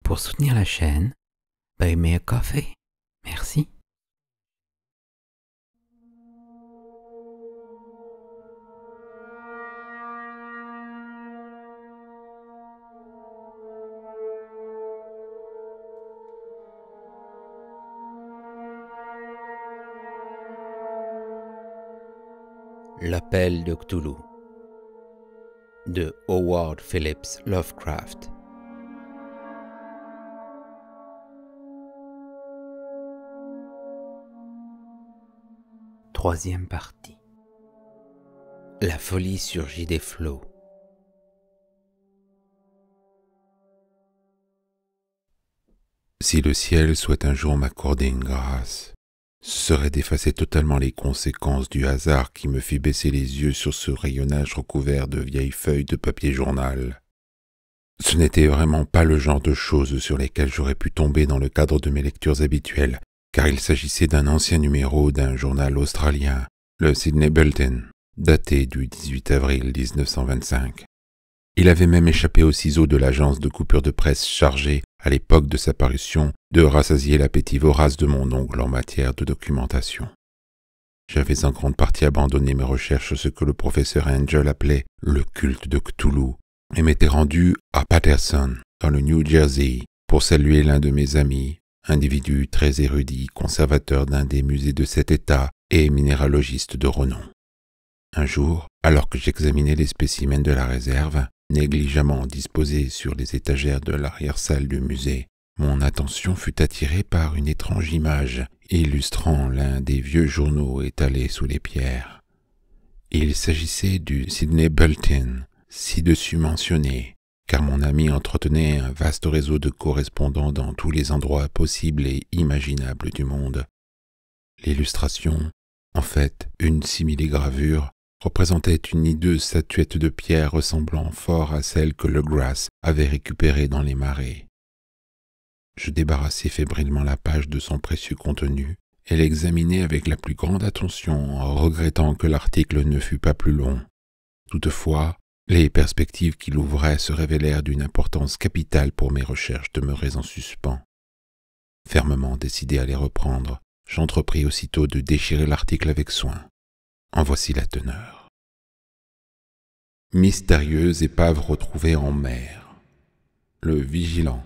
Pour soutenir la chaîne, buy me a coffee. Merci. L'appel de Cthulhu de Howard Phillips Lovecraft. Troisième partie. La folie surgit des flots. Si le ciel souhaite un jour m'accorder une grâce, ce serait d'effacer totalement les conséquences du hasard qui me fit baisser les yeux sur ce rayonnage recouvert de vieilles feuilles de papier journal. Ce n'était vraiment pas le genre de choses sur lesquelles j'aurais pu tomber dans le cadre de mes lectures habituelles, car il s'agissait d'un ancien numéro d'un journal australien, le Sydney Bulletin, daté du 18 avril 1925. Il avait même échappé aux ciseaux de l'agence de coupure de presse chargée, à l'époque de sa parution, de rassasier l'appétit vorace de mon oncle en matière de documentation. J'avais en grande partie abandonné mes recherches sur ce que le professeur Angel appelait le culte de Cthulhu, et m'étais rendu à Paterson, dans le New Jersey, pour saluer l'un de mes amis, individu très érudit, conservateur d'un des musées de cet État et minéralogiste de renom. Un jour, alors que j'examinais les spécimens de la réserve, négligemment disposés sur les étagères de l'arrière-salle du musée, mon attention fut attirée par une étrange image illustrant l'un des vieux journaux étalés sous les pierres. Il s'agissait du Sydney Bulletin, ci-dessus mentionné, car mon ami entretenait un vaste réseau de correspondants dans tous les endroits possibles et imaginables du monde. L'illustration, en fait une simili-gravure, représentait une hideuse statuette de pierre ressemblant fort à celle que Legrasse avait récupérée dans les marais. Je débarrassai fébrilement la page de son précieux contenu et l'examinai avec la plus grande attention en regrettant que l'article ne fût pas plus long. Toutefois, les perspectives qu'il ouvrait se révélèrent d'une importance capitale pour mes recherches demeurées en suspens. Fermement décidé à les reprendre, j'entrepris aussitôt de déchirer l'article avec soin. En voici la teneur. Mystérieuse épave retrouvée en mer. Le vigilant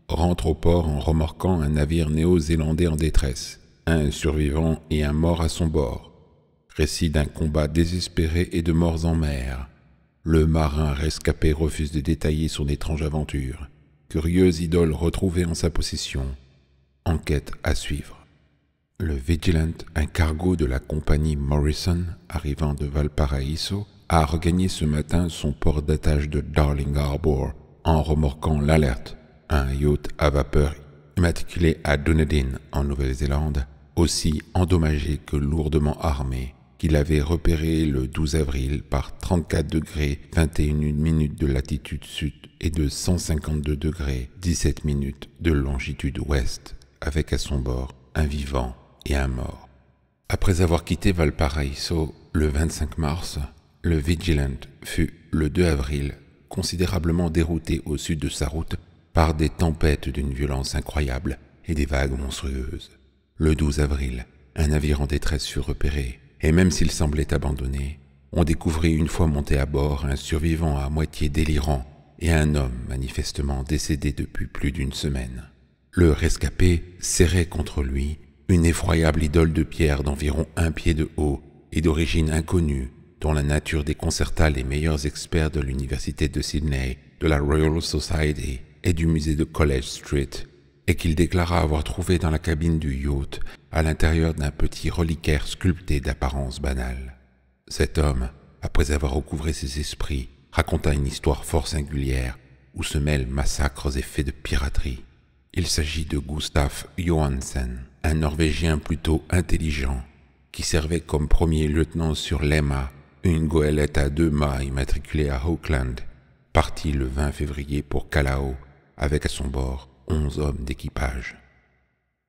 rentre au port en remorquant un navire néo-zélandais en détresse, un survivant et un mort à son bord. Récit d'un combat désespéré et de morts en mer. Le marin rescapé refuse de détailler son étrange aventure. Curieuse idole retrouvée en sa possession. Enquête à suivre. Le Vigilant, un cargo de la compagnie Morrison, arrivant de Valparaiso, a regagné ce matin son port d'attache de Darling Harbour en remorquant l'Alert, un yacht à vapeur immatriculé à Dunedin en Nouvelle-Zélande, aussi endommagé que lourdement armé, qu'il avait repéré le 12 avril par 34 degrés 21 minutes de latitude sud et de 152 degrés 17 minutes de longitude ouest, avec à son bord un vivant et un mort. Après avoir quitté Valparaiso le 25 mars, le Vigilant fut, le 2 avril, considérablement dérouté au sud de sa route par des tempêtes d'une violence incroyable et des vagues monstrueuses. Le 12 avril, un navire en détresse fut repéré, et même s'il semblait abandonné, on découvrit une fois monté à bord un survivant à moitié délirant et un homme manifestement décédé depuis plus d'une semaine. Le rescapé serrait contre lui une effroyable idole de pierre d'environ 1 pied de haut et d'origine inconnue, dont la nature déconcerta les meilleurs experts de l'université de Sydney, de la Royal Society et du musée de College Street, et qu'il déclara avoir trouvé dans la cabine du yacht, à l'intérieur d'un petit reliquaire sculpté d'apparence banale. Cet homme, après avoir recouvré ses esprits, raconta une histoire fort singulière, où se mêlent massacres et faits de piraterie. Il s'agit de Gustaf Johansen, un Norvégien plutôt intelligent, qui servait comme premier lieutenant sur l'Emma, une goélette à 2 mâts immatriculée à Auckland, parti le 20 février pour Callao, avec à son bord 11 hommes d'équipage.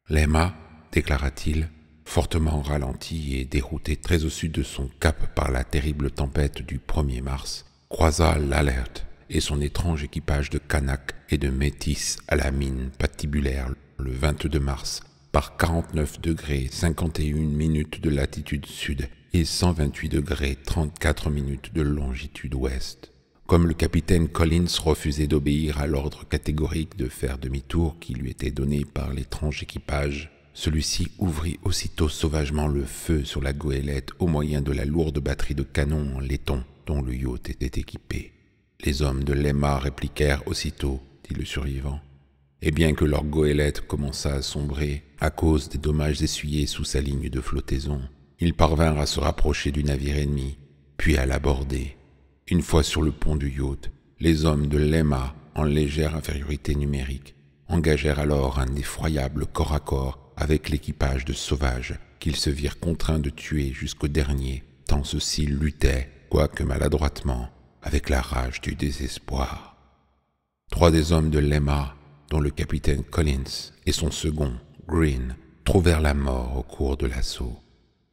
L'Emma, déclara-t-il, fortement ralenti et dérouté très au sud de son cap par la terrible tempête du 1er mars, croisa l'Alert et son étrange équipage de Kanaks et de Métis à la mine patibulaire le 22 mars par 49 degrés 51 minutes de latitude sud et 128 degrés 34 minutes de longitude ouest. Comme le capitaine Collins refusait d'obéir à l'ordre catégorique de faire demi-tour qui lui était donné par l'étrange équipage, celui-ci ouvrit aussitôt sauvagement le feu sur la goélette au moyen de la lourde batterie de canons en laiton dont le yacht était équipé. Les hommes de l'Emma répliquèrent aussitôt, dit le survivant, et bien que leur goélette commença à sombrer à cause des dommages essuyés sous sa ligne de flottaison, ils parvinrent à se rapprocher du navire ennemi, puis à l'aborder. Une fois sur le pont du yacht, les hommes de l'Emma, en légère infériorité numérique, engagèrent alors un effroyable corps à corps avec l'équipage de sauvages qu'ils se virent contraints de tuer jusqu'au dernier, tant ceux-ci luttaient, quoique maladroitement, avec la rage du désespoir. 3 des hommes de l'Emma, dont le capitaine Collins et son second, Green, trouvèrent la mort au cours de l'assaut.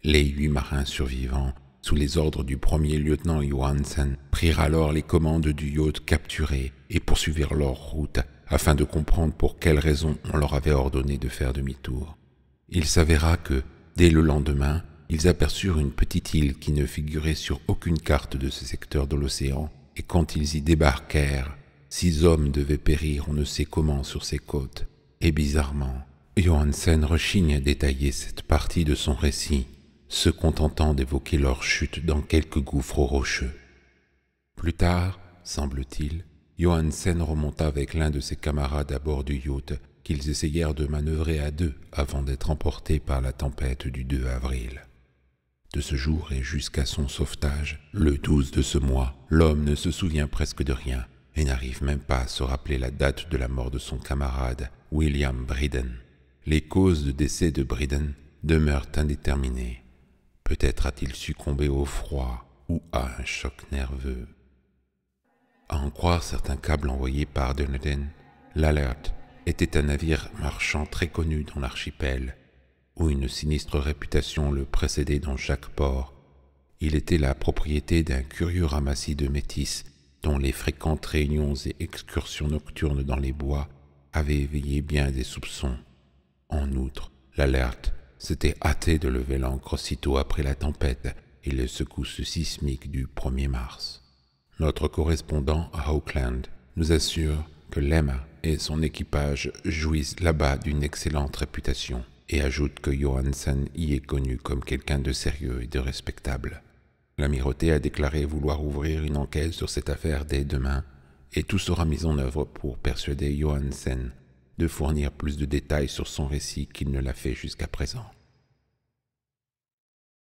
Les 8 marins survivants, sous les ordres du premier lieutenant Johansen, prirent alors les commandes du yacht capturé et poursuivirent leur route afin de comprendre pour quelles raisons on leur avait ordonné de faire demi-tour. Il s'avéra que, dès le lendemain, ils aperçurent une petite île qui ne figurait sur aucune carte de ce secteur de l'océan, et quand ils y débarquèrent, 6 hommes devaient périr on ne sait comment sur ces côtes. Et bizarrement, Johansen rechigne à détailler cette partie de son récit, se contentant d'évoquer leur chute dans quelques gouffres rocheux. Plus tard, semble-t-il, Johansen remonta avec l'un de ses camarades à bord du yacht qu'ils essayèrent de manœuvrer à 2 avant d'être emportés par la tempête du 2 avril. De ce jour et jusqu'à son sauvetage, le 12 de ce mois, l'homme ne se souvient presque de rien et n'arrive même pas à se rappeler la date de la mort de son camarade, William Bridden. Les causes de décès de Bridden demeurent indéterminées. Peut-être a-t-il succombé au froid ou à un choc nerveux. À en croire certains câbles envoyés par Dunedin, l'Alert était un navire marchand très connu dans l'archipel, où une sinistre réputation le précédait dans chaque port. Il était la propriété d'un curieux ramassis de métis dont les fréquentes réunions et excursions nocturnes dans les bois avaient éveillé bien des soupçons. En outre, l'Alert s'était hâté de lever l'ancre aussitôt après la tempête et les secousses sismiques du 1er mars. Notre correspondant à Auckland nous assure que l'Emma et son équipage jouissent là-bas d'une excellente réputation et ajoute que Johansen y est connu comme quelqu'un de sérieux et de respectable. L'amirauté a déclaré vouloir ouvrir une enquête sur cette affaire dès demain et tout sera mis en œuvre pour persuader Johansen de fournir plus de détails sur son récit qu'il ne l'a fait jusqu'à présent.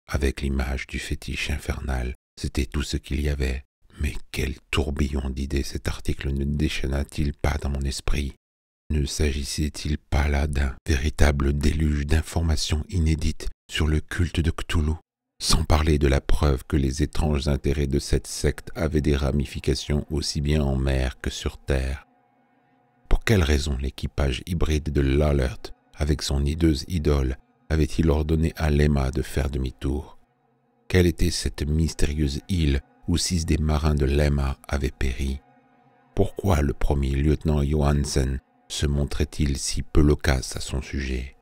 Avec l'image du fétiche infernal, c'était tout ce qu'il y avait. Mais quel tourbillon d'idées cet article ne déchaîna-t-il pas dans mon esprit? Ne s'agissait-il pas là d'un véritable déluge d'informations inédites sur le culte de Cthulhu, sans parler de la preuve que les étranges intérêts de cette secte avaient des ramifications aussi bien en mer que sur terre? Pour quelle raison l'équipage hybride de l'Alert, avec son hideuse idole, avait-il ordonné à l'Emma de faire demi-tour? Quelle était cette mystérieuse île où 6 des marins de l'Emma avaient péri? Pourquoi le premier lieutenant Johansen se montrait-il si peu loquace à son sujet?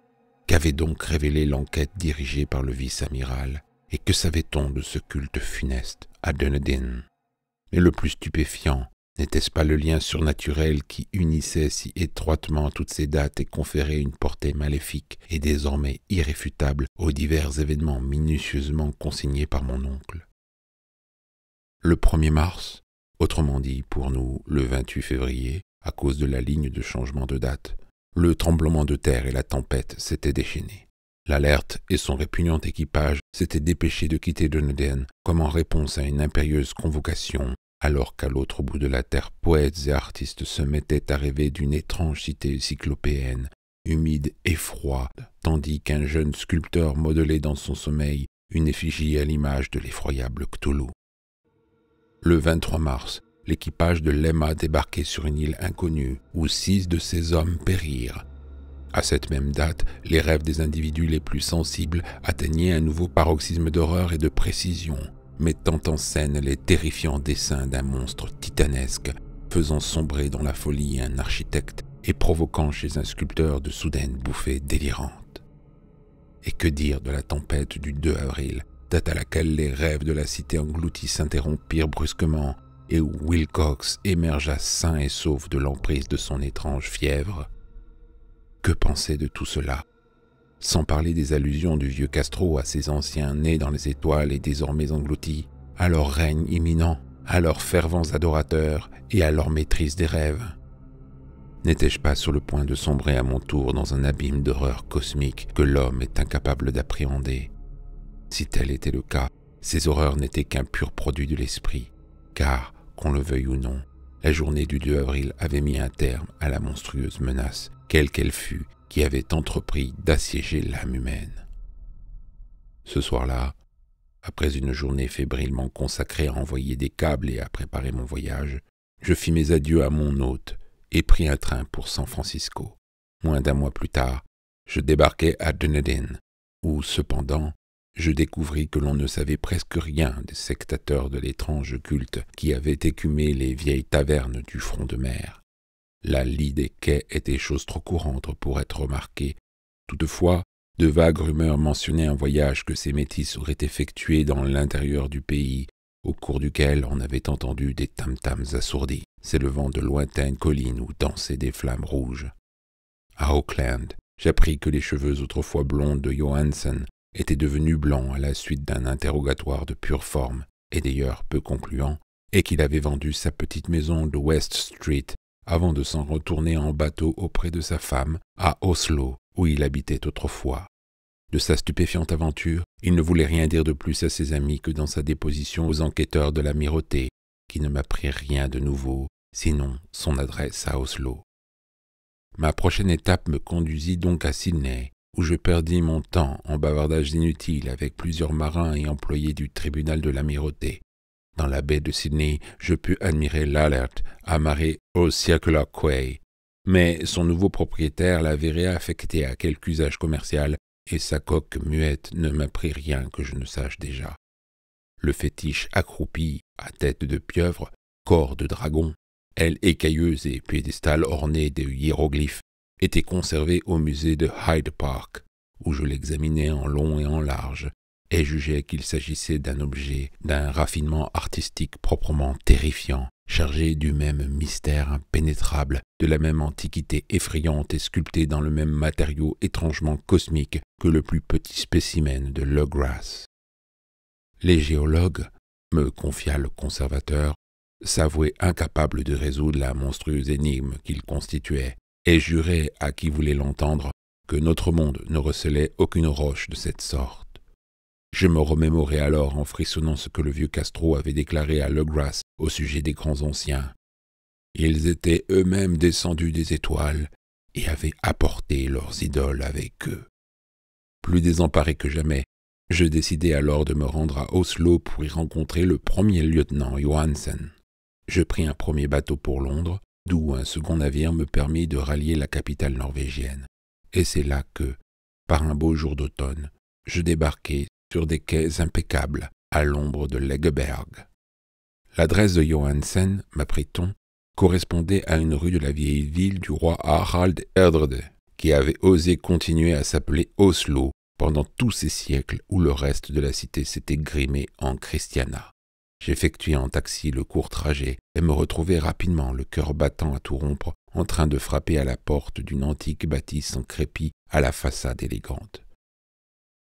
Qu'avait donc révélé l'enquête dirigée par le vice-amiral? Et que savait-on de ce culte funeste à Dunedin? Mais le plus stupéfiant, n'était-ce pas le lien surnaturel qui unissait si étroitement toutes ces dates et conférait une portée maléfique et désormais irréfutable aux divers événements minutieusement consignés par mon oncle? Le 1er mars, autrement dit pour nous le 28 février, à cause de la ligne de changement de date, le tremblement de terre et la tempête s'étaient déchaînés. L'Alert et son répugnant équipage s'étaient dépêchés de quitter Dunedin comme en réponse à une impérieuse convocation, alors qu'à l'autre bout de la terre, poètes et artistes se mettaient à rêver d'une étrange cité cyclopéenne, humide et froide, tandis qu'un jeune sculpteur modelait dans son sommeil une effigie à l'image de l'effroyable Cthulhu. Le 23 mars, l'équipage de l'Emma débarquait sur une île inconnue où 6 de ses hommes périrent. À cette même date, les rêves des individus les plus sensibles atteignaient un nouveau paroxysme d'horreur et de précision, mettant en scène les terrifiants dessins d'un monstre titanesque faisant sombrer dans la folie un architecte et provoquant chez un sculpteur de soudaines bouffées délirantes. Et que dire de la tempête du 2 avril, date à laquelle les rêves de la cité engloutie s'interrompirent brusquement et où Wilcox émergea sain et sauf de l'emprise de son étrange fièvre? Que penser de tout cela? Sans parler des allusions du vieux Castro à ses anciens nés dans les étoiles et désormais engloutis, à leur règne imminent, à leurs fervents adorateurs et à leur maîtrise des rêves. N'étais-je pas sur le point de sombrer à mon tour dans un abîme d'horreur cosmique que l'homme est incapable d'appréhender? Si tel était le cas, ces horreurs n'étaient qu'un pur produit de l'esprit, car, qu'on le veuille ou non, la journée du 2 avril avait mis un terme à la monstrueuse menace, quelle qu'elle fût, qui avait entrepris d'assiéger l'âme humaine. Ce soir-là, après une journée fébrilement consacrée à envoyer des câbles et à préparer mon voyage, je fis mes adieux à mon hôte et pris un train pour San Francisco. Moins d'un mois plus tard, je débarquai à Dunedin, où, cependant, je découvris que l'on ne savait presque rien des sectateurs de l'étrange culte qui avait écumé les vieilles tavernes du front de mer. La lie des quais était chose trop courante pour être remarquée. Toutefois, de vagues rumeurs mentionnaient un voyage que ces métis auraient effectué dans l'intérieur du pays, au cours duquel on avait entendu des tam-tams assourdis, s'élevant de lointaines collines où dansaient des flammes rouges. À Auckland, j'appris que les cheveux autrefois blonds de Johansen étaient devenus blancs à la suite d'un interrogatoire de pure forme, et d'ailleurs peu concluant, et qu'il avait vendu sa petite maison de West Street avant de s'en retourner en bateau auprès de sa femme à Oslo, où il habitait autrefois. De sa stupéfiante aventure, il ne voulait rien dire de plus à ses amis que dans sa déposition aux enquêteurs de l'Amirauté, qui ne m'apprirent rien de nouveau, sinon son adresse à Oslo. Ma prochaine étape me conduisit donc à Sydney, où je perdis mon temps en bavardages inutiles avec plusieurs marins et employés du tribunal de l'Amirauté. Dans la baie de Sydney, je pus admirer l'Alert amarré au Circular Quay, mais son nouveau propriétaire l'avait réaffecté à quelque usage commercial et sa coque muette ne m'apprit rien que je ne sache déjà. Le fétiche accroupi, à tête de pieuvre, corps de dragon, ailes écailleuses et piédestal orné de hiéroglyphes, était conservé au musée de Hyde Park, où je l'examinais en long et en large, et jugeais qu'il s'agissait d'un objet d'un raffinement artistique proprement terrifiant, chargé du même mystère impénétrable, de la même antiquité effrayante et sculpté dans le même matériau étrangement cosmique que le plus petit spécimen de Legrasse. Les géologues, me confia le conservateur, s'avouaient incapables de résoudre la monstrueuse énigme qu'il constituait, et juraient à qui voulait l'entendre que notre monde ne recelait aucune roche de cette sorte. Je me remémorai alors en frissonnant ce que le vieux Castro avait déclaré à Legrasse au sujet des grands anciens. Ils étaient eux-mêmes descendus des étoiles et avaient apporté leurs idoles avec eux. Plus désemparé que jamais, je décidai alors de me rendre à Oslo pour y rencontrer le premier lieutenant Johansen. Je pris un premier bateau pour Londres, d'où un second navire me permit de rallier la capitale norvégienne. Et c'est là que, par un beau jour d'automne, je débarquai sur des quais impeccables à l'ombre de Legeberg. L'adresse de Johansen, m'apprit-on, correspondait à une rue de la vieille ville du roi Harald Erdrede, qui avait osé continuer à s'appeler Oslo pendant tous ces siècles où le reste de la cité s'était grimé en Christiana. J'effectuai en taxi le court trajet et me retrouvai rapidement, le cœur battant à tout rompre, en train de frapper à la porte d'une antique bâtisse en crépi à la façade élégante.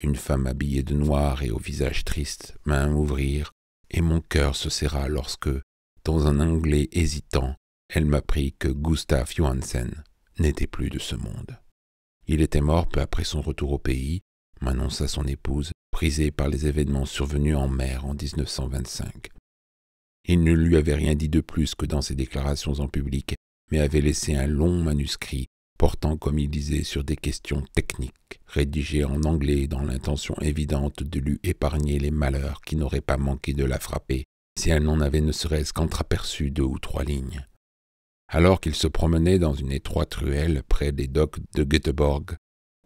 Une femme habillée de noir et au visage triste vint m'ouvrir, et mon cœur se serra lorsque, dans un anglais hésitant, elle m'apprit que Gustaf Johansen n'était plus de ce monde. Il était mort peu après son retour au pays, m'annonça son épouse, brisée par les événements survenus en mer en 1925. Il ne lui avait rien dit de plus que dans ses déclarations en public, mais avait laissé un long manuscrit portant, comme il disait, sur des questions techniques, rédigé en anglais dans l'intention évidente de lui épargner les malheurs qui n'auraient pas manqué de la frapper si elle n'en avait ne serait-ce qu'entraperçu 2 ou 3 lignes. Alors qu'il se promenait dans une étroite ruelle près des docks de Göteborg,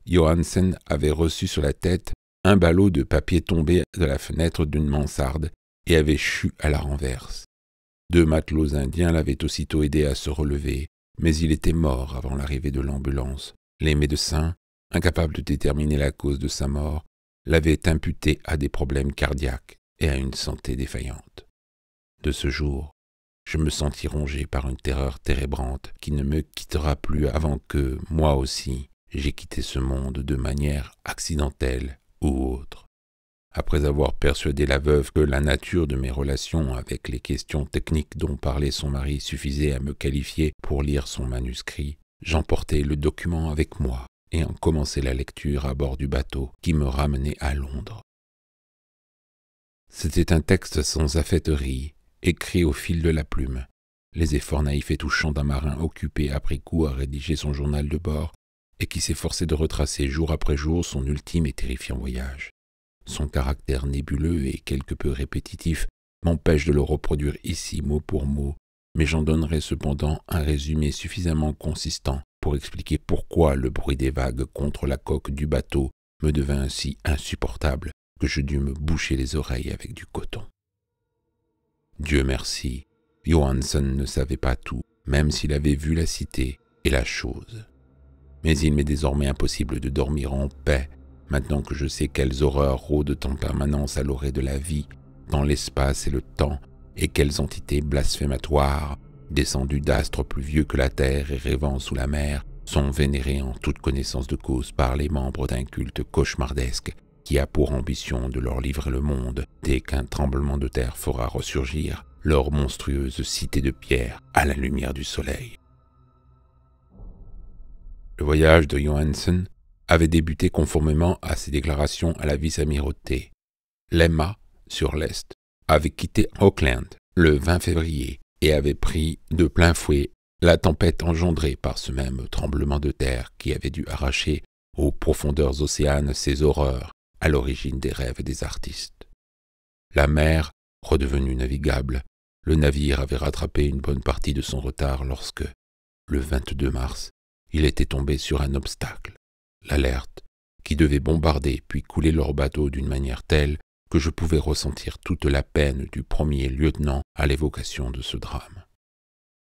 Johansen avait reçu sur la tête un ballot de papier tombé de la fenêtre d'une mansarde et avait chu à la renverse. 2 matelots indiens l'avaient aussitôt aidé à se relever, mais il était mort avant l'arrivée de l'ambulance. Les médecins, incapables de déterminer la cause de sa mort, l'avaient imputé à des problèmes cardiaques et à une santé défaillante. De ce jour, je me sentis rongé par une terreur térébrante qui ne me quittera plus avant que, moi aussi, j'ai quitté ce monde de manière accidentelle ou autre. Après avoir persuadé la veuve que la nature de mes relations avec les questions techniques dont parlait son mari suffisait à me qualifier pour lire son manuscrit, j'emportai le document avec moi et en commençai la lecture à bord du bateau qui me ramenait à Londres. C'était un texte sans affaîterie, écrit au fil de la plume, les efforts naïfs et touchants d'un marin occupé après coup à rédiger son journal de bord et qui s'efforçait de retracer jour après jour son ultime et terrifiant voyage. Son caractère nébuleux et quelque peu répétitif m'empêche de le reproduire ici mot pour mot, mais j'en donnerai cependant un résumé suffisamment consistant pour expliquer pourquoi le bruit des vagues contre la coque du bateau me devint ainsi insupportable que je dus me boucher les oreilles avec du coton. Dieu merci, Johansen ne savait pas tout, même s'il avait vu la cité et la chose. Mais il m'est désormais impossible de dormir en paix, maintenant que je sais quelles horreurs rôdent en permanence à l'orée de la vie, dans l'espace et le temps, et quelles entités blasphématoires, descendues d'astres plus vieux que la terre et rêvant sous la mer, sont vénérées en toute connaissance de cause par les membres d'un culte cauchemardesque qui a pour ambition de leur livrer le monde dès qu'un tremblement de terre fera ressurgir leur monstrueuse cité de pierre à la lumière du soleil. Le voyage de Johansen avait débuté conformément à ses déclarations à la vice-amirauté. L'Emma, sur l'Est, avait quitté Auckland le 20 février et avait pris de plein fouet la tempête engendrée par ce même tremblement de terre qui avait dû arracher aux profondeurs océanes ces horreurs à l'origine des rêves des artistes. La mer, redevenue navigable, le navire avait rattrapé une bonne partie de son retard lorsque, le 22 mars, il était tombé sur un obstacle, l'Alert, qui devait bombarder puis couler leur bateau d'une manière telle que je pouvais ressentir toute la peine du premier lieutenant à l'évocation de ce drame.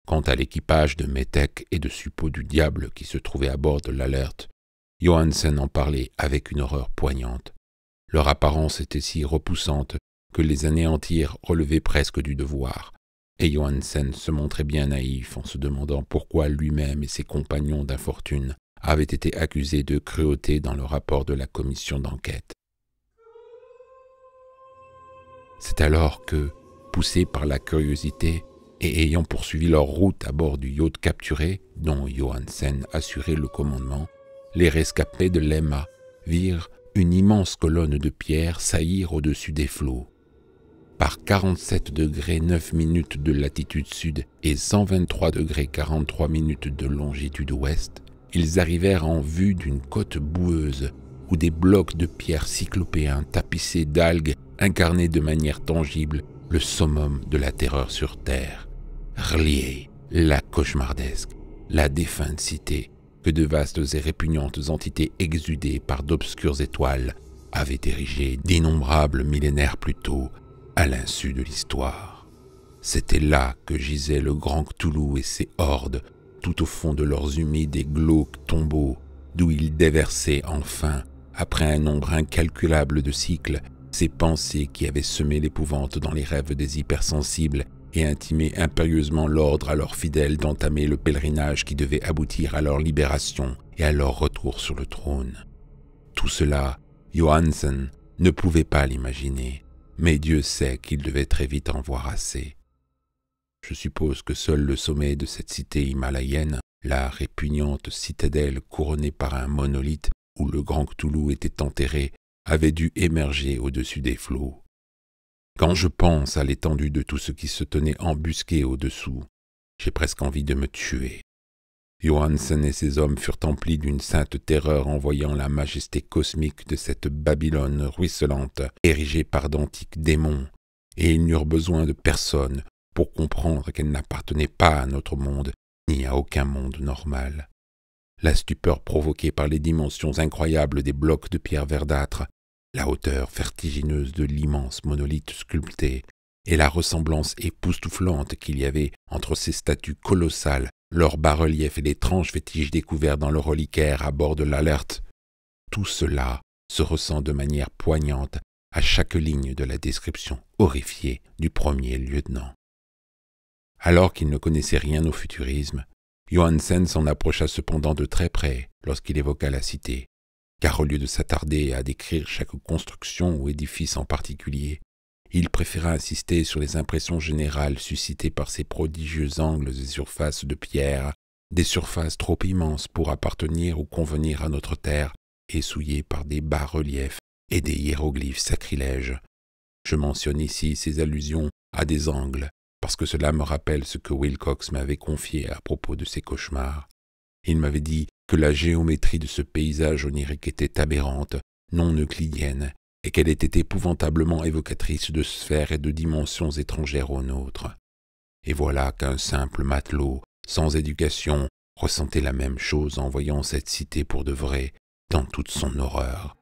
Quant à l'équipage de métèques et de suppôts du diable qui se trouvait à bord de l'Alert, Johansen en parlait avec une horreur poignante. Leur apparence était si repoussante que les anéantir relevait presque du devoir, et Johansen se montrait bien naïf en se demandant pourquoi lui-même et ses compagnons d'infortune avaient été accusés de cruauté dans le rapport de la commission d'enquête. C'est alors que, poussés par la curiosité et ayant poursuivi leur route à bord du yacht capturé, dont Johansen assurait le commandement, les rescapés de l'Emma virent une immense colonne de pierre saillir au-dessus des flots. Par 47 degrés 9 minutes de latitude sud et 123 degrés 43 minutes de longitude ouest, ils arrivèrent en vue d'une côte boueuse où des blocs de pierre cyclopéens tapissés d'algues incarnaient de manière tangible le summum de la terreur sur terre. R'lyeh, la cauchemardesque, la défunte cité, que de vastes et répugnantes entités exudées par d'obscures étoiles avaient érigées d'innombrables millénaires plus tôt, à l'insu de l'histoire. C'était là que gisait le grand Cthulhu et ses hordes, tout au fond de leurs humides et glauques tombeaux, d'où ils déversaient enfin, après un nombre incalculable de cycles, ces pensées qui avaient semé l'épouvante dans les rêves des hypersensibles et intimé impérieusement l'ordre à leurs fidèles d'entamer le pèlerinage qui devait aboutir à leur libération et à leur retour sur le trône. Tout cela, Johansen ne pouvait pas l'imaginer, mais Dieu sait qu'il devait très vite en voir assez. Je suppose que seul le sommet de cette cité himalayenne, la répugnante citadelle couronnée par un monolithe où le grand Cthulhu était enterré, avait dû émerger au-dessus des flots. Quand je pense à l'étendue de tout ce qui se tenait embusqué au-dessous, j'ai presque envie de me tuer. Johansen et ses hommes furent emplis d'une sainte terreur en voyant la majesté cosmique de cette Babylone ruisselante, érigée par d'antiques démons, et ils n'eurent besoin de personne pour comprendre qu'elle n'appartenait pas à notre monde, ni à aucun monde normal. La stupeur provoquée par les dimensions incroyables des blocs de pierre verdâtre, la hauteur vertigineuse de l'immense monolithe sculpté, et la ressemblance époustouflante qu'il y avait entre ces statues colossales, leurs bas-reliefs et l'étrange fétiche découvert dans le reliquaire à bord de l'Alert, tout cela se ressent de manière poignante à chaque ligne de la description horrifiée du premier lieutenant. Alors qu'il ne connaissait rien au futurisme, Johansen s'en approcha cependant de très près lorsqu'il évoqua la cité, car au lieu de s'attarder à décrire chaque construction ou édifice en particulier, il préféra insister sur les impressions générales suscitées par ces prodigieux angles et surfaces de pierre, des surfaces trop immenses pour appartenir ou convenir à notre terre, et souillées par des bas-reliefs et des hiéroglyphes sacrilèges. Je mentionne ici ces allusions à des angles, parce que cela me rappelle ce que Wilcox m'avait confié à propos de ses cauchemars. Il m'avait dit que la géométrie de ce paysage onirique était aberrante, non euclidienne, et qu'elle était épouvantablement évocatrice de sphères et de dimensions étrangères aux nôtres. Et voilà qu'un simple matelot, sans éducation, ressentait la même chose en voyant cette cité pour de vrai, dans toute son horreur.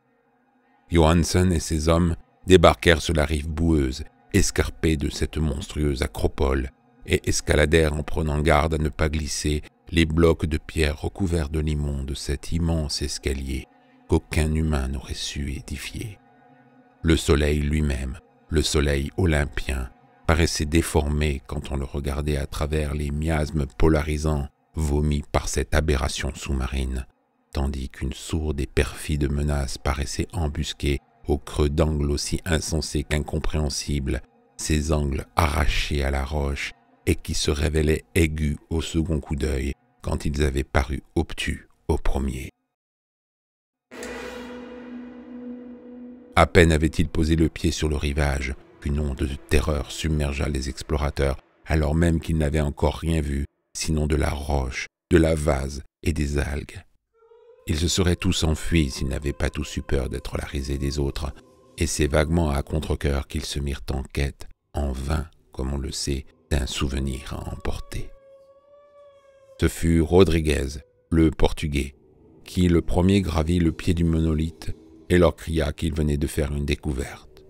Johansen et ses hommes débarquèrent sur la rive boueuse, escarpée de cette monstrueuse acropole, et escaladèrent en prenant garde à ne pas glisser les blocs de pierre recouverts de limon de cet immense escalier qu'aucun humain n'aurait su édifier. Le soleil lui-même, le soleil olympien, paraissait déformé quand on le regardait à travers les miasmes polarisants vomis par cette aberration sous-marine, tandis qu'une sourde et perfide menace paraissait embusquée au creux d'angles aussi insensés qu'incompréhensibles, ces angles arrachés à la roche et qui se révélaient aigus au second coup d'œil quand ils avaient paru obtus au premier. À peine avait-il posé le pied sur le rivage qu'une onde de terreur submergea les explorateurs, alors même qu'ils n'avaient encore rien vu, sinon de la roche, de la vase et des algues. Ils se seraient tous enfuis s'ils n'avaient pas tous eu peur d'être la risée des autres, et c'est vaguement à contre-cœur qu'ils se mirent en quête, en vain, comme on le sait, d'un souvenir à emporter. Ce fut Rodriguez, le Portugais, qui le premier gravit le pied du monolithe et leur cria qu'il venait de faire une découverte.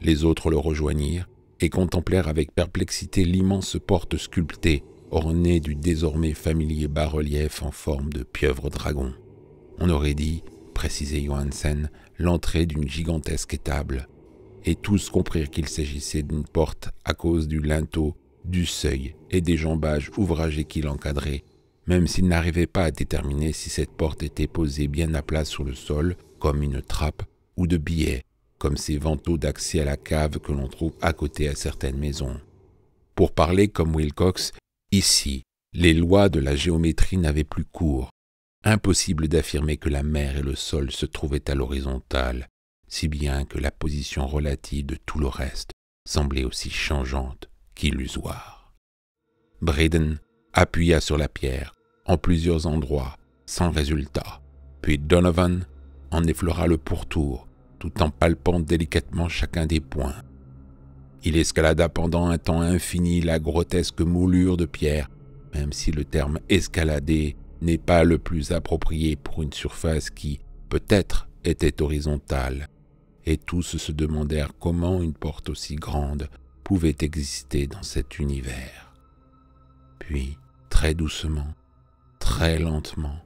Les autres le rejoignirent et contemplèrent avec perplexité l'immense porte sculptée, ornée du désormais familier bas-relief en forme de pieuvre-dragon. On aurait dit, précisait Johansen, l'entrée d'une gigantesque étable, et tous comprirent qu'il s'agissait d'une porte à cause du linteau, du seuil et des jambages ouvragés qui l'encadraient, même s'ils n'arrivaient pas à déterminer si cette porte était posée bien à plat sur le sol, comme une trappe, ou de biais, comme ces vantaux d'accès à la cave que l'on trouve à côté à certaines maisons. Pour parler comme Wilcox, ici, les lois de la géométrie n'avaient plus cours. Impossible d'affirmer que la mer et le sol se trouvaient à l'horizontale, si bien que la position relative de tout le reste semblait aussi changeante qu'illusoire. Braden appuya sur la pierre en plusieurs endroits, sans résultat, puis Donovan en effleura le pourtour, tout en palpant délicatement chacun des points. Il escalada pendant un temps infini la grotesque moulure de pierre, même si le terme « escalader » n'est pas le plus approprié pour une surface qui, peut-être, était horizontale, et tous se demandèrent comment une porte aussi grande pouvait exister dans cet univers. Puis, très doucement, très lentement,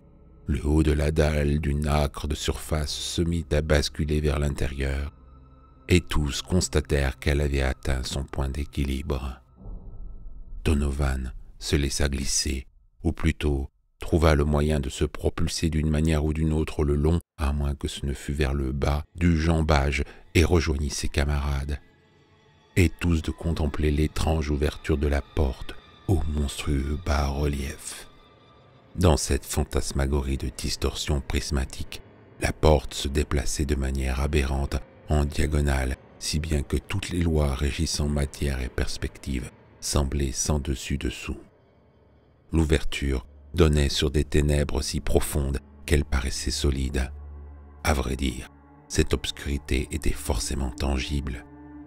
le haut de la dalle d'une âcre de surface se mit à basculer vers l'intérieur, et tous constatèrent qu'elle avait atteint son point d'équilibre. Donovan se laissa glisser, ou plutôt trouva le moyen de se propulser d'une manière ou d'une autre le long, à moins que ce ne fût vers le bas, du jambage, et rejoignit ses camarades. Et tous de contempler l'étrange ouverture de la porte au monstrueux bas-relief. Dans cette fantasmagorie de distorsion prismatique, la porte se déplaçait de manière aberrante en diagonale, si bien que toutes les lois régissant matière et perspective semblaient sans dessus-dessous. L'ouverture donnait sur des ténèbres si profondes qu'elles paraissaient solides. À vrai dire, cette obscurité était forcément tangible,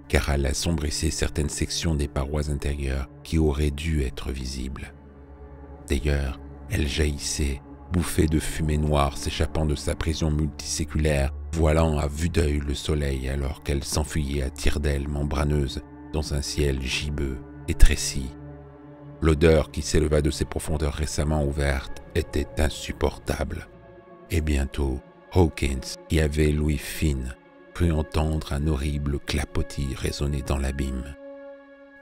car elle assombrissait certaines sections des parois intérieures qui auraient dû être visibles. D'ailleurs, elle jaillissait, bouffée de fumée noire s'échappant de sa prison multiséculaire, voilant à vue d'œil le soleil alors qu'elle s'enfuyait à tire-d'aile membraneuse, dans un ciel gibbeux et tréci. L'odeur qui s'éleva de ces profondeurs récemment ouvertes était insupportable. Et bientôt, Hawkins, qui avait l'ouïe fine, crut entendre un horrible clapotis résonner dans l'abîme.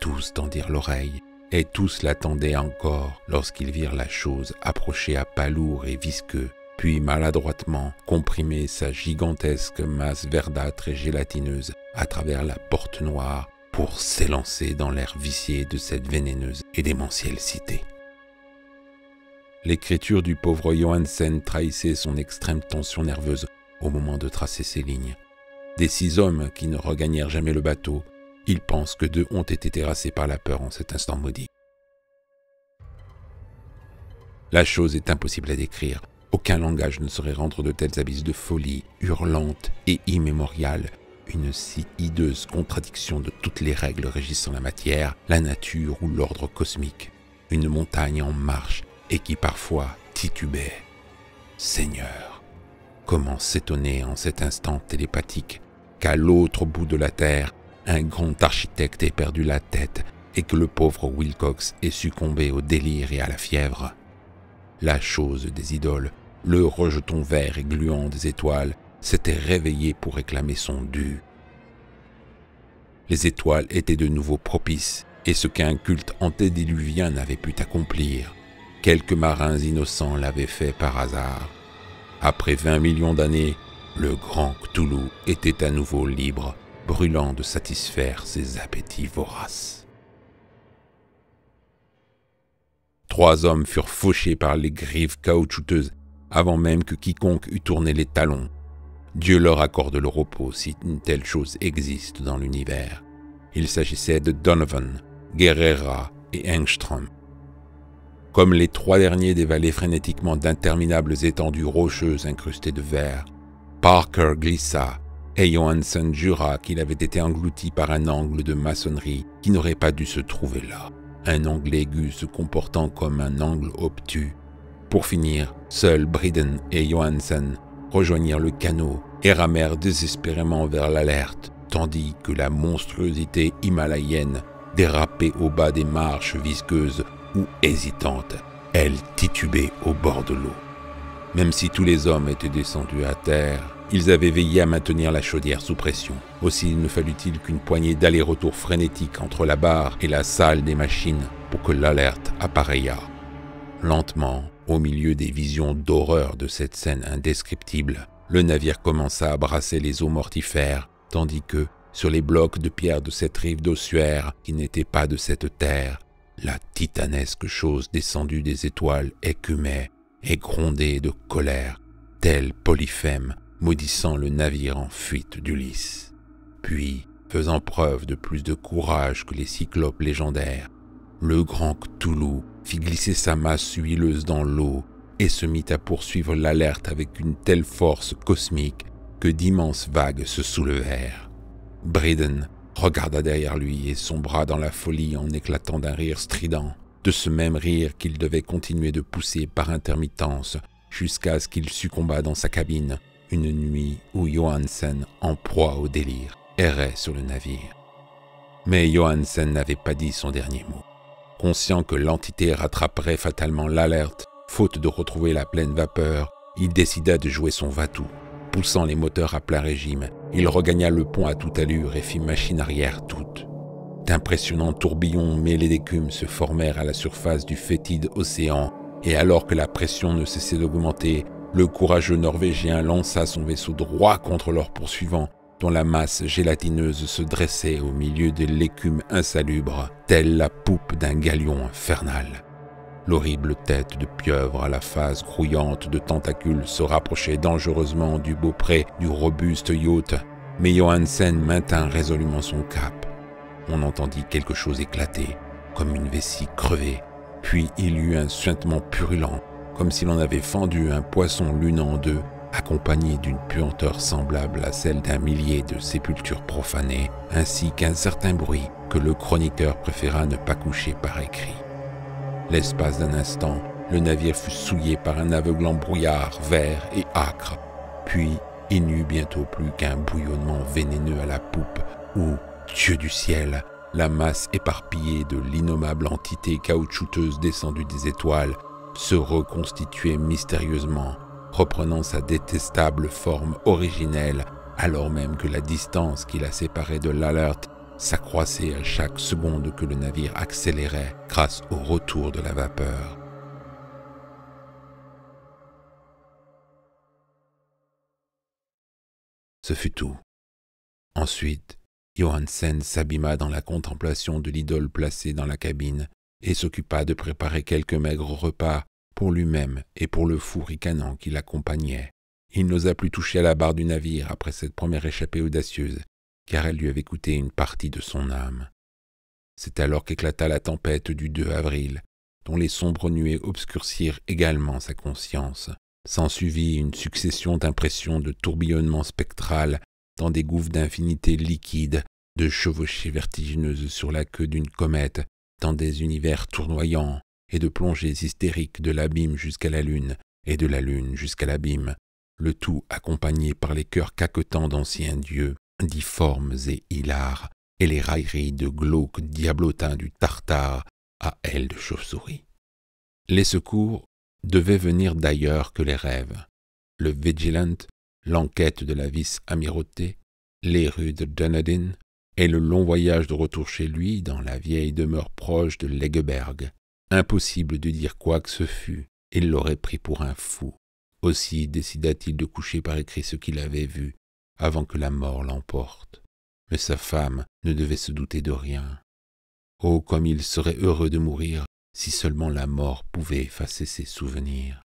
Tous tendirent l'oreille, et tous l'attendaient encore lorsqu'ils virent la chose approcher à pas lourds et visqueux, puis maladroitement comprimer sa gigantesque masse verdâtre et gélatineuse à travers la porte noire pour s'élancer dans l'air vicié de cette vénéneuse et démentielle cité. L'écriture du pauvre Johansen trahissait son extrême tension nerveuse au moment de tracer ses lignes. Des 6 hommes qui ne regagnèrent jamais le bateau, il pense que 2 ont été terrassés par la peur en cet instant maudit. La chose est impossible à décrire. Aucun langage ne saurait rendre de tels abysses de folie, hurlante et immémoriale, une si hideuse contradiction de toutes les règles régissant la matière, la nature ou l'ordre cosmique. Une montagne en marche et qui parfois titubait. Seigneur, comment s'étonner en cet instant télépathique qu'à l'autre bout de la terre, un grand architecte ait perdu la tête et que le pauvre Wilcox ait succombé au délire et à la fièvre. La chose des idoles, le rejeton vert et gluant des étoiles, s'était réveillé pour réclamer son dû. Les étoiles étaient de nouveau propices, et ce qu'un culte antédiluvien n'avait pu accomplir, quelques marins innocents l'avaient fait par hasard. Après 20 millions d'années, le grand Cthulhu était à nouveau libre, brûlant de satisfaire ses appétits voraces. 3 hommes furent fauchés par les griffes caoutchouteuses avant même que quiconque eût tourné les talons. Dieu leur accorde le repos si une telle chose existe dans l'univers. Il s'agissait de Donovan, Guerrera et Engström. Comme les 3 derniers dévalaient frénétiquement d'interminables étendues rocheuses incrustées de verre, Parker glissa et Johansen jura qu'il avait été englouti par un angle de maçonnerie qui n'aurait pas dû se trouver là, un angle aigu se comportant comme un angle obtus. Pour finir, seuls Briden et Johansen rejoignirent le canot et ramèrent désespérément vers l'Alert, tandis que la monstruosité himalayenne dérapait au bas des marches visqueuses ou hésitantes, elle titubait au bord de l'eau. Même si tous les hommes étaient descendus à terre, ils avaient veillé à maintenir la chaudière sous pression. Aussi ne fallut-il qu'une poignée d'allers-retours frénétiques entre la barre et la salle des machines pour que l'Alert appareillât. Lentement, au milieu des visions d'horreur de cette scène indescriptible, le navire commença à brasser les eaux mortifères, tandis que, sur les blocs de pierre de cette rive d'ossuaire qui n'était pas de cette terre, la titanesque chose descendue des étoiles écumait et grondait de colère, tel Polyphème maudissant le navire en fuite d'Ulysse. Puis, faisant preuve de plus de courage que les cyclopes légendaires, le grand Cthulhu fit glisser sa masse huileuse dans l'eau et se mit à poursuivre l'Alert avec une telle force cosmique que d'immenses vagues se soulevèrent. Briden regarda derrière lui et sombra dans la folie en éclatant d'un rire strident, de ce même rire qu'il devait continuer de pousser par intermittence jusqu'à ce qu'il succombât dans sa cabine, une nuit où Johansen, en proie au délire, errait sur le navire. Mais Johansen n'avait pas dit son dernier mot. Conscient que l'entité rattraperait fatalement l'Alert, faute de retrouver la pleine vapeur, il décida de jouer son va-tout. Poussant les moteurs à plein régime, il regagna le pont à toute allure et fit machine arrière toute. D'impressionnants tourbillons mêlés d'écume se formèrent à la surface du fétide océan, et alors que la pression ne cessait d'augmenter, le courageux Norvégien lança son vaisseau droit contre leurs poursuivants, dont la masse gélatineuse se dressait au milieu de l'écume insalubre, telle la poupe d'un galion infernal. L'horrible tête de pieuvre à la face grouillante de tentacules se rapprochait dangereusement du beaupré du robuste yacht, mais Johansen maintint résolument son cap. On entendit quelque chose éclater, comme une vessie crevée, puis il y eut un suintement purulent, comme si l'on avait fendu un poisson l'une en deux, accompagné d'une puanteur semblable à celle d'un millier de sépultures profanées, ainsi qu'un certain bruit que le chroniqueur préféra ne pas coucher par écrit. L'espace d'un instant, le navire fut souillé par un aveuglant brouillard vert et âcre, puis il n'y eut bientôt plus qu'un bouillonnement vénéneux à la poupe où, Dieu du ciel, la masse éparpillée de l'innommable entité caoutchouteuse descendue des étoiles se reconstituait mystérieusement, reprenant sa détestable forme originelle, alors même que la distance qui la séparait de l'Alert s'accroissait à chaque seconde que le navire accélérait grâce au retour de la vapeur. Ce fut tout. Ensuite, Johansen s'abîma dans la contemplation de l'idole placée dans la cabine et s'occupa de préparer quelques maigres repas pour lui-même et pour le fou ricanant qui l'accompagnait. Il n'osa plus toucher à la barre du navire après cette première échappée audacieuse, car elle lui avait coûté une partie de son âme. C'est alors qu'éclata la tempête du 2 avril, dont les sombres nuées obscurcirent également sa conscience. S'ensuivit une succession d'impressions de tourbillonnement spectral dans des gouffres d'infinité liquide, de chevauchées vertigineuses sur la queue d'une comète, dans des univers tournoyants, et de plongées hystériques de l'abîme jusqu'à la lune, et de la lune jusqu'à l'abîme, le tout accompagné par les chœurs caquetants d'anciens dieux, difformes et hilars, et les railleries de glauques diablotins du Tartare à ailes de chauve-souris. Les secours devaient venir d'ailleurs que les rêves. Le Vigilant, l'enquête de la vice-amirauté, les rues de Dunedin et le long voyage de retour chez lui dans la vieille demeure proche de Legeberg. Impossible de dire quoi que ce fût, il l'aurait pris pour un fou. Aussi décida-t-il de coucher par écrit ce qu'il avait vu, avant que la mort l'emporte. Mais sa femme ne devait se douter de rien. Oh, comme il serait heureux de mourir, si seulement la mort pouvait effacer ses souvenirs.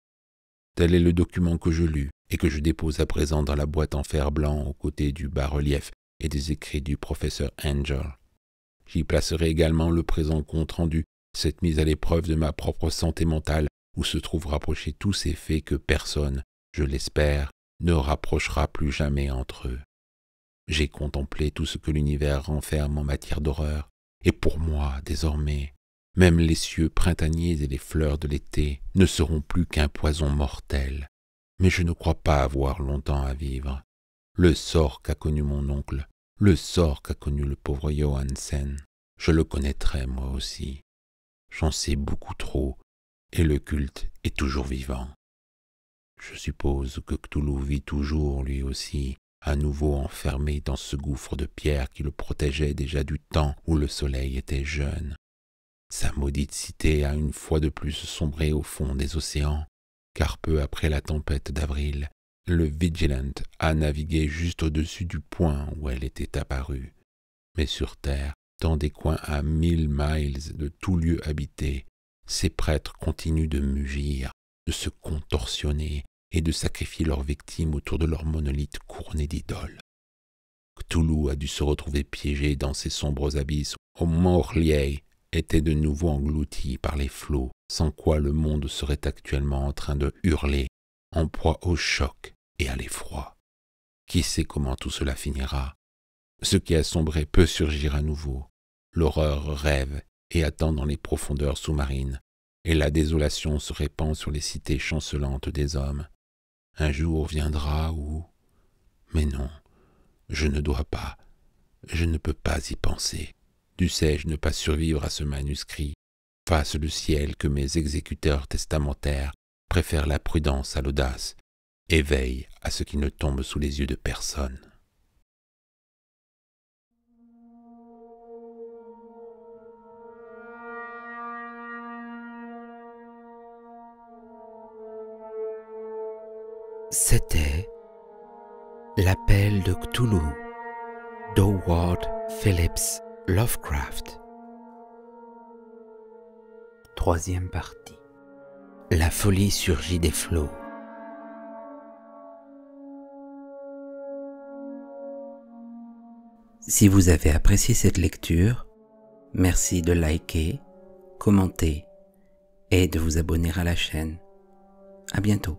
Tel est le document que je lus et que je dépose à présent dans la boîte en fer blanc aux côtés du bas-relief et des écrits du professeur Angel. J'y placerai également le présent compte-rendu, cette mise à l'épreuve de ma propre santé mentale, où se trouvent rapprochés tous ces faits que personne, je l'espère, ne rapprochera plus jamais entre eux. J'ai contemplé tout ce que l'univers renferme en matière d'horreur, et pour moi, désormais, même les cieux printaniers et les fleurs de l'été ne seront plus qu'un poison mortel. Mais je ne crois pas avoir longtemps à vivre. Le sort qu'a connu mon oncle, le sort qu'a connu le pauvre Johansen, je le connaîtrai moi aussi. J'en sais beaucoup trop, et le culte est toujours vivant. Je suppose que Cthulhu vit toujours, lui aussi, à nouveau enfermé dans ce gouffre de pierre qui le protégeait déjà du temps où le soleil était jeune. Sa maudite cité a une fois de plus sombré au fond des océans, car peu après la tempête d'avril, le Vigilant a navigué juste au-dessus du point où elle était apparue. Mais sur terre, dans des coins à 1000 miles de tout lieu habité, ces prêtres continuent de mugir, de se contorsionner et de sacrifier leurs victimes autour de leur monolithe couronné d'idoles. Cthulhu a dû se retrouver piégé dans ces sombres abysses au moment où Orlier était de nouveau englouti par les flots, sans quoi le monde serait actuellement en train de hurler, en proie au choc et à l'effroi. Qui sait comment tout cela finira? Ce qui a sombré peut surgir à nouveau. L'horreur rêve et attend dans les profondeurs sous-marines, et la désolation se répand sur les cités chancelantes des hommes. Un jour viendra où... Mais non, je ne dois pas, je ne peux pas y penser. Dussé-je ne pas survivre à ce manuscrit, fasse le ciel que mes exécuteurs testamentaires préfèrent la prudence à l'audace et veillent à ce qui ne tombe sous les yeux de personne. C'était L'appel de Cthulhu d'Howard Phillips Lovecraft. Troisième partie. La folie surgit des flots. Si vous avez apprécié cette lecture, merci de liker, commenter et de vous abonner à la chaîne. À bientôt.